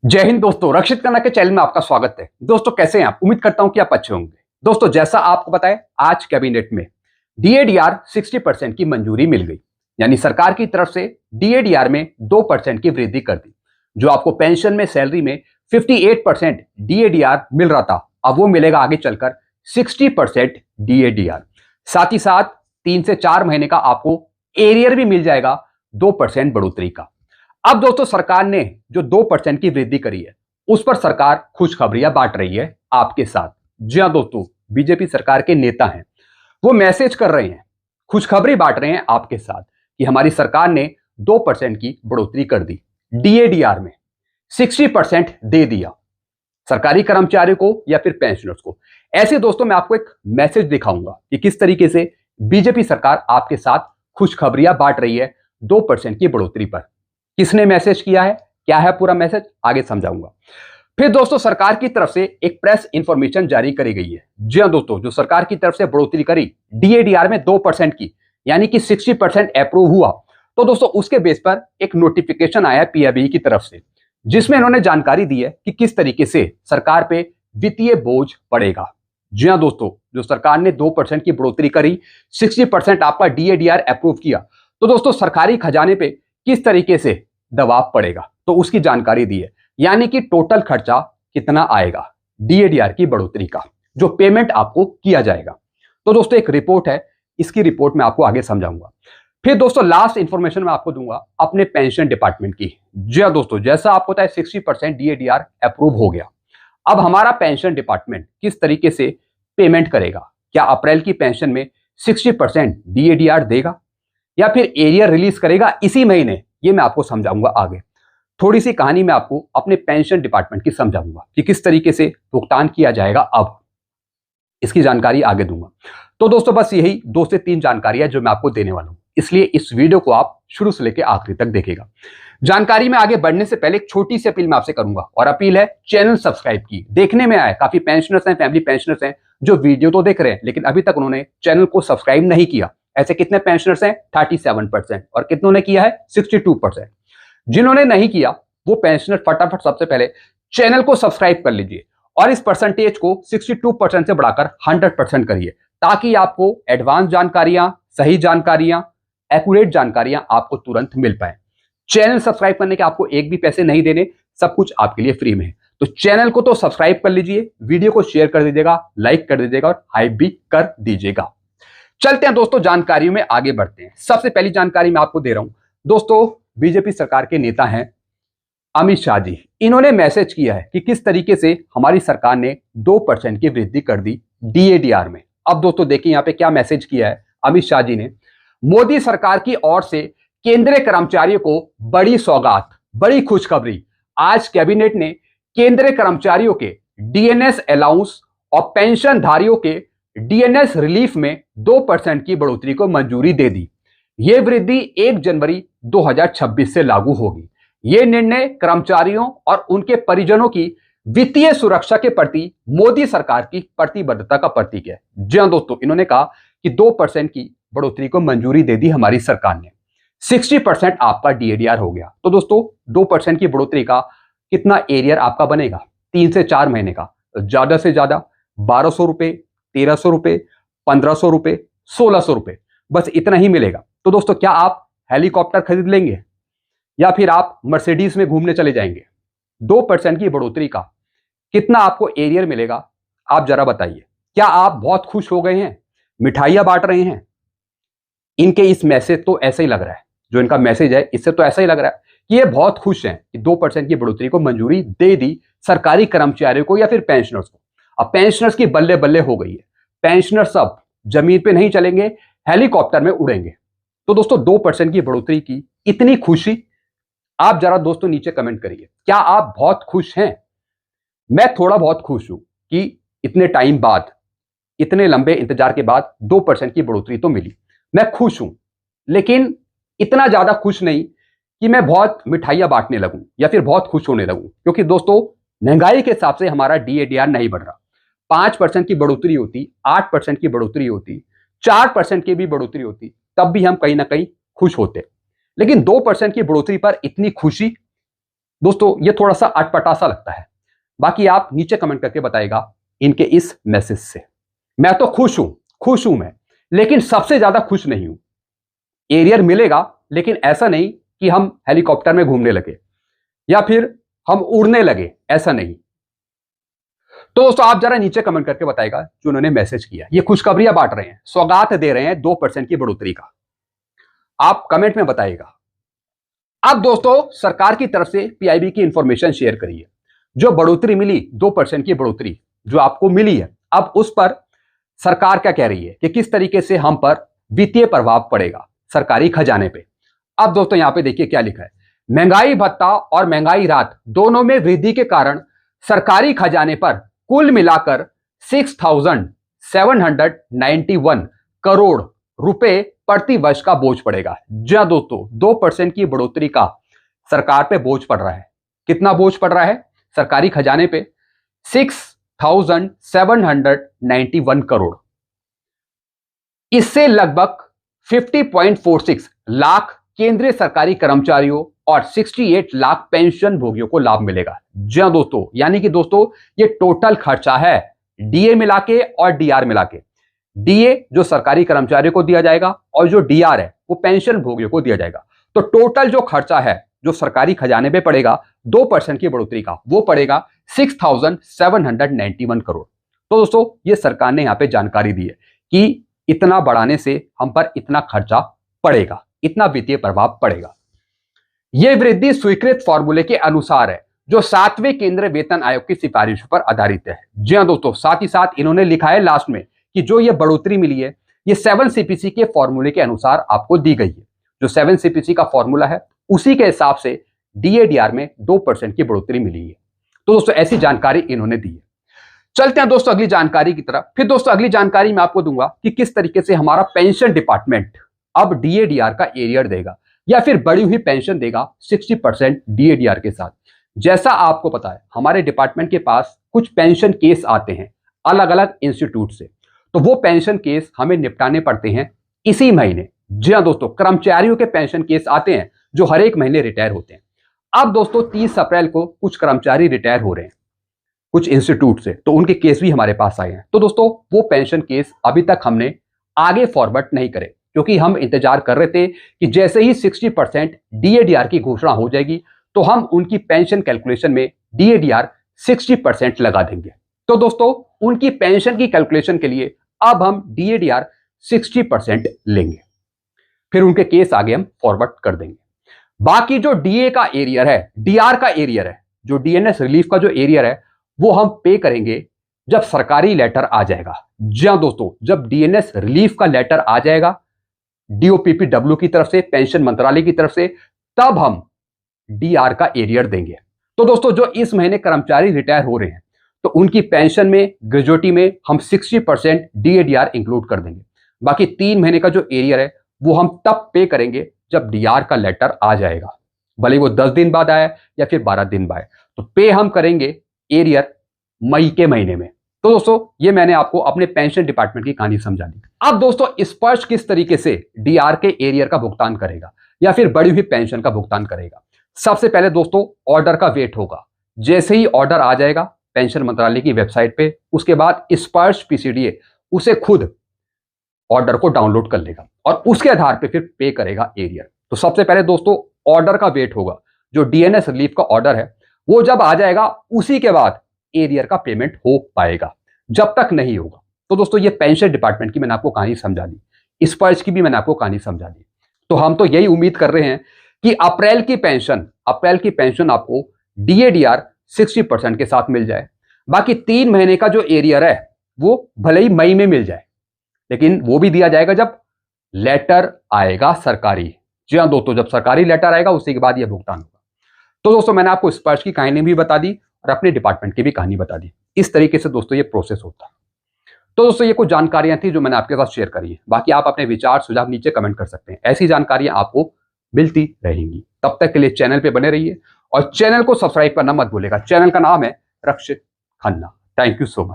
जय हिंद दोस्तों, रक्षित कन्ना के चैनल में आपका स्वागत है। दोस्तों कैसे हैं आप? उम्मीद करता हूं कि आप अच्छे होंगे। दोस्तों जैसा आपको पता है, आज कैबिनेट में डीएडीआर 60% की मंजूरी मिल गई। यानी सरकार की तरफ से डीएडीआर में 2% की वृद्धि कर दी। जो आपको पेंशन में, सैलरी में 58% डीएडीआर मिल रहा था, अब वो मिलेगा आगे चलकर 60% डीएडीआर। साथ ही साथ 3 से 4 महीने का आपको एरियर भी मिल जाएगा 2% बढ़ोतरी का। अब दोस्तों सरकार ने जो 2% की वृद्धि करी है, उस पर सरकार खुशखबरियां बांट रही है आपके साथ। जी हां दोस्तों, बीजेपी सरकार के नेता हैं, वो मैसेज कर रहे हैं, खुशखबरी बांट रहे हैं आपके साथ कि हमारी सरकार ने 2% की बढ़ोतरी कर दी। डीएडीआर में 60% दे दिया सरकारी कर्मचारियों को या फिर पेंशनर्स को। ऐसे दोस्तों मैं आपको एक मैसेज दिखाऊंगा कि किस तरीके से बीजेपी सरकार आपके साथ खुशखबरियां बांट रही है 2% की बढ़ोतरी पर। किसने मैसेज किया है, क्या है पूरा मैसेज, आगे समझाऊंगा। फिर दोस्तों सरकार की तरफ से एक प्रेस इंफॉर्मेशन जारी करी गई है। जी हां दोस्तों, जो सरकार की तरफ से बढ़ोतरी करी डीएडीआर में 2% की, यानी कि 60% अप्रूव हुआ, तो दोस्तों उसके बेस पर एक नोटिफिकेशन आया पीआईबी की तरफ से, जिसमें इन्होंने जानकारी दी है कि किस तरीके से सरकार पे वित्तीय बोझ पड़ेगा। जी हां दोस्तों, जो सरकार ने 2% की बढ़ोतरी करी, 60% आपका डीएडीआर अप्रूव किया, तो दोस्तों सरकारी खजाने पे किस तरीके से दबाव पड़ेगा, तो उसकी जानकारी दी है। यानी कि टोटल खर्चा कितना आएगा डीएडीआर की बढ़ोतरी का, जो पेमेंट आपको किया जाएगा। तो दोस्तों एक रिपोर्ट है, इसकी रिपोर्ट मैं आपको आगे समझाऊंगा। फिर दोस्तों लास्ट इंफॉर्मेशन मैं आपको दूंगा अपने पेंशन डिपार्टमेंट की। जी हां दोस्तों, जैसा आपको पता है 60% डीएडीआर अप्रूव हो गया। अब हमारा पेंशन डिपार्टमेंट किस तरीके से पेमेंट करेगा, क्या अप्रैल की पेंशन में 60% डीएडीआर देगा या फिर एरियर रिलीज करेगा इसी महीने, ये मैं आपको समझाऊंगा आगे। थोड़ी सी कहानी मैं आपको अपने पेंशन डिपार्टमेंट की समझाऊंगा कि किस तरीके से भुगतान किया जाएगा, अब इसकी जानकारी आगे दूंगा। तो दोस्तों बस यही 2 से 3 जानकारियां जो मैं आपको देने वाला हूं, इसलिए इस वीडियो को आप शुरू से लेकर आखिरी तक देखिएगा। जानकारी में आगे बढ़ने से पहले एक छोटी सी अपील मैं आपसे करूंगा, और अपील है चैनल सब्सक्राइब की। देखने में आए काफी पेंशनर्स हैं, फैमिली पेंशनर्स हैं, जो वीडियो तो देख रहे हैं लेकिन अभी तक उन्होंने चैनल को सब्सक्राइब नहीं किया। ऐसे कितने पेंशनर्स हैं? 37%। और कितनों ने किया है? 62%। जिन्होंने नहीं किया वो पेंशनर फटाफट सबसे पहले चैनल को सब्सक्राइब कर लीजिए और इस परसेंटेज को 62% से बढ़ाकर 100% करिए, ताकि आपको एडवांस जानकारियां, सही जानकारियां, एक्यूरेट जानकारियां आपको तुरंत मिल पाए। चैनल सब्सक्राइब करने के आपको एक भी पैसे नहीं देने, सब कुछ आपके लिए फ्री में है। तो चैनल को तो सब्सक्राइब कर लीजिए, वीडियो को शेयर कर दीजिएगा, लाइक कर दीजिएगा और हाइप भी कर दीजिएगा। चलते हैं दोस्तों, जानकारियों में आगे बढ़ते हैं। सबसे पहली जानकारी मैं आपको दे रहा हूं दोस्तों, बीजेपी सरकार के नेता हैं अमित शाह जी। इन्होंने मैसेज किया है कि किस तरीके से हमारी सरकार ने 2% की वृद्धि कर दी डीएडीआर में। अब दोस्तों देखिए यहां पे क्या मैसेज किया है अमित शाह जी ने। मोदी सरकार की ओर से केंद्रीय कर्मचारियों को बड़ी सौगात, बड़ी खुशखबरी। आज कैबिनेट ने केंद्रीय कर्मचारियों के डीएनएस अलाउंस और पेंशनधारियों के डीएनएस रिलीफ में 2% की बढ़ोतरी को मंजूरी दे दी। यह वृद्धि 1 जनवरी 2026 से लागू होगी। यह निर्णय कर्मचारियों और उनके परिजनों की वित्तीय सुरक्षा के प्रति मोदी सरकार की प्रतिबद्धता का प्रतीक है। जी हां दोस्तों, इन्होंने कहा कि 2% की बढ़ोतरी को मंजूरी दे दी हमारी सरकार ने, 60% आपका डीएडीआर हो गया। तो दोस्तों 2% की बढ़ोतरी का कितना एरियर आपका बनेगा? 3 से 4 महीने का, ज्यादा से ज्यादा 1200 रुपए, 1300 रुपए, 1500 रुपए, 1600 रुपए, बस इतना ही मिलेगा। तो दोस्तों क्या आप हेलीकॉप्टर खरीद लेंगे या फिर आप मर्सिडीज में घूमने चले जाएंगे? 2% की बढ़ोतरी का कितना आपको एरियर मिलेगा, आप जरा बताइए। क्या आप बहुत खुश हो गए हैं, मिठाइयां बांट रहे हैं? इनके इस मैसेज तो ऐसा ही लग रहा है, जो इनका मैसेज है इससे तो ऐसा ही लग रहा है कि ये बहुत खुश हैं कि 2% की बढ़ोतरी को मंजूरी दे दी सरकारी कर्मचारियों को या फिर पेंशनर्स को। अब पेंशनर्स की बल्ले बल्ले हो गई है, पेंशनर सब जमीन पे नहीं चलेंगे, हेलीकॉप्टर में उड़ेंगे। तो दोस्तों 2% की बढ़ोतरी की इतनी खुशी, आप जरा दोस्तों नीचे कमेंट करिए, क्या आप बहुत खुश हैं? मैं थोड़ा बहुत खुश हूं कि इतने टाइम बाद, इतने लंबे इंतजार के बाद 2% की बढ़ोतरी तो मिली। मैं खुश हूं, लेकिन इतना ज्यादा खुश नहीं कि मैं बहुत मिठाइयां बांटने लगूं या फिर बहुत खुश होने लगूं, क्योंकि दोस्तों महंगाई के हिसाब से हमारा डीएडीआर नहीं बढ़ रहा। 5% की बढ़ोतरी होती, 8% की बढ़ोतरी होती, 4% की भी बढ़ोतरी होती, तब भी हम कहीं ना कहीं खुश होते। लेकिन 2% की बढ़ोतरी पर इतनी खुशी, दोस्तों ये थोड़ा सा अटपटा सा लगता है, बाकी आप नीचे कमेंट करके बताइएगा इनके इस मैसेज से। मैं तो खुश हूं मैं, लेकिन सबसे ज्यादा खुश नहीं हूं। एरियर मिलेगा, लेकिन ऐसा नहीं कि हम हेलीकॉप्टर में घूमने लगे या फिर हम उड़ने लगे, ऐसा नहीं। तो दोस्तों आप जरा नीचे कमेंट करके बताएगा जो उन्होंने मैसेज किया। ये खुशखबरियां बांट रहे हैं, सौगात दे रहे हैं 2% की बढ़ोतरी का। आप कमेंट में बताइएगा। अब दोस्तों सरकार की तरफ से पीआईबी की इंफॉर्मेशन शेयर करिए। जो बढ़ोतरी मिली 2% की बढ़ोतरी जो आपको मिली है, अब उस पर सरकार क्या कह रही है कि किस तरीके से हम पर वित्तीय प्रभाव पड़ेगा सरकारी खजाने पे। अब दोस्तों यहां पे देखिए क्या लिखा है। महंगाई भत्ता और महंगाई राहत दोनों में वृद्धि के कारण सरकारी खजाने पर कुल मिलाकर 6,791 करोड़ रुपए प्रति वर्ष का बोझ पड़ेगा। जी हां दोस्तों, 2% की बढ़ोतरी का सरकार पे बोझ पड़ रहा है। कितना बोझ पड़ रहा है सरकारी खजाने पे? 6,791 करोड़। इससे लगभग 50.46 लाख केंद्रीय सरकारी कर्मचारियों और 68 लाख पेंशन भोगियों को लाभ मिलेगा। जी हां दोस्तों, यानी कि दोस्तों ये टोटल खर्चा है डीए मिला के और डीआर मिला के। डीए जो सरकारी कर्मचारियों को दिया जाएगा और जो डीआर है वो पेंशन भोगियों को दिया जाएगा। तो टोटल जो खर्चा है जो सरकारी खजाने पे पड़ेगा 2% की बढ़ोतरी का, वो पड़ेगा 6,791 करोड़। तो दोस्तों ये सरकार ने यहां पे जानकारी दी है कि इतना बढ़ाने से हम पर इतना खर्चा पड़ेगा, इतना वित्तीय प्रभाव पड़ेगा। यह वृद्धि स्वीकृत फॉर्मूले के अनुसार है जो 7वें केंद्रीय वेतन आयोग की सिफारिशों पर आधारित है। जी हां दोस्तों, साथ ही साथ इन्होंने लिखा है लास्ट में कि जो ये बढ़ोतरी मिली है ये 7 सीपीसी के फॉर्मूले के अनुसार आपको दी गई है। जो 7 सीपीसी का फॉर्मूला है उसी के हिसाब से डीएडीआर में 2% की बढ़ोतरी मिली है। तो दोस्तों ऐसी जानकारी इन्होंने दी है। चलते हैं दोस्तों अगली जानकारी की तरफ। फिर दोस्तों अगली जानकारी मैं आपको दूंगा कि किस तरीके से हमारा पेंशन डिपार्टमेंट अब डीएडीआर का एरियर देगा या फिर बढ़ी हुई पेंशन देगा 60% डीएडीआर के साथ। जैसा आपको पता है हमारे डिपार्टमेंट के पास कुछ पेंशन केस आते हैं अलग अलग इंस्टीट्यूट से, तो वो पेंशन केस हमें निपटाने पड़ते हैं इसी महीने। जी हां दोस्तों, कर्मचारियों के पेंशन केस आते हैं जो हर एक महीने रिटायर होते हैं। अब दोस्तों 30 अप्रैल को कुछ कर्मचारी रिटायर हो रहे हैं कुछ इंस्टीट्यूट से, तो उनके केस भी हमारे पास आए हैं। तो दोस्तों वो पेंशन केस अभी तक हमने आगे फॉरवर्ड नहीं करे, क्योंकि हम इंतजार कर रहे थे कि जैसे ही 60% डीएडीआर की घोषणा हो जाएगी तो हम उनकी पेंशन कैलकुलेशन में डीएडीआर 60% लगा देंगे। तो दोस्तों उनकी पेंशन की कैलकुलेशन के लिए अब हम डीएडीआर 60% लेंगे, फिर उनके केस आगे हम फॉरवर्ड कर देंगे। बाकी जो डीए का एरियर है, डीआर का एरियर है, जो डीएनएस रिलीफ का जो एरियर है वो हम पे करेंगे जब सरकारी लेटर आ जाएगा। जी हां दोस्तों, जब डीएनएस रिलीफ का लेटर आ जाएगा डीओपीपीडब्ल्यू की तरफ से, पेंशन मंत्रालय की तरफ से, तब हम डीआर का एरियर देंगे। तो दोस्तों जो इस महीने कर्मचारी रिटायर हो रहे हैं तो उनकी पेंशन में, ग्रेजुएटी में हम 60% डीएडीआर इंक्लूड कर देंगे। बाकी 3 महीने का जो एरियर है वो हम तब पे करेंगे जब डीआर का लेटर आ जाएगा, भले वो 10 दिन बाद आए या फिर 12 दिन बाद आए। तो पे हम करेंगे एरियर मई के महीने में। तो दोस्तों ये मैंने आपको अपने पेंशन डिपार्टमेंट की कहानी समझा दी। अब दोस्तों स्पर्श किस तरीके से डीआर के एरियर का भुगतान करेगा या फिर बढ़ी हुई पेंशन का भुगतान करेगा। सबसे पहले दोस्तों ऑर्डर का वेट होगा। जैसे ही ऑर्डर आ जाएगा पेंशन मंत्रालय की वेबसाइट पे, उसके बाद स्पर्श पीसीडीए उसे खुद ऑर्डर को डाउनलोड कर लेगा और उसके आधार पे फिर पे करेगा एरियर। तो सबसे पहले दोस्तों ऑर्डर का वेट होगा। जो डीएनएस रिलीफ का ऑर्डर है वो जब आ जाएगा उसी के बाद एरियर का पेमेंट हो पाएगा, जब तक नहीं होगा। तो दोस्तों ये पेंशन डिपार्टमेंट की मैंने आपको कहानी समझा दी, स्पर्श की भी मैंने आपको कहानी समझा दी। तो हम तो यही उम्मीद कर रहे हैं कि अप्रैल की पेंशन आपको डीएडीआर 60% के साथ मिल जाए। बाकी 3 महीने का जो एरियर है वो भले ही मई में मिल जाए, लेकिन वो भी दिया जाएगा जब लेटर आएगा सरकारी। जी हाँ दोस्तों, जब सरकारी लेटर आएगा उसी के बाद ये भुगतान होगा। तो दोस्तों मैंने आपको स्पर्श की कहानी भी बता दी और अपने डिपार्टमेंट की भी कहानी बता दी। इस तरीके से दोस्तों ये प्रोसेस होता है। तो दोस्तों ये कुछ जानकारियां थी जो मैंने आपके साथ शेयर करी है। बाकी आप अपने विचार सुझाव नीचे कमेंट कर सकते हैं। ऐसी जानकारियां आपको मिलती रहेंगी। तब तक के लिए चैनल पे बने रहिए और चैनल को सब्सक्राइब करना मत भूलिएगा। चैनल का नाम है Rakshit Khanna. Thank you so much.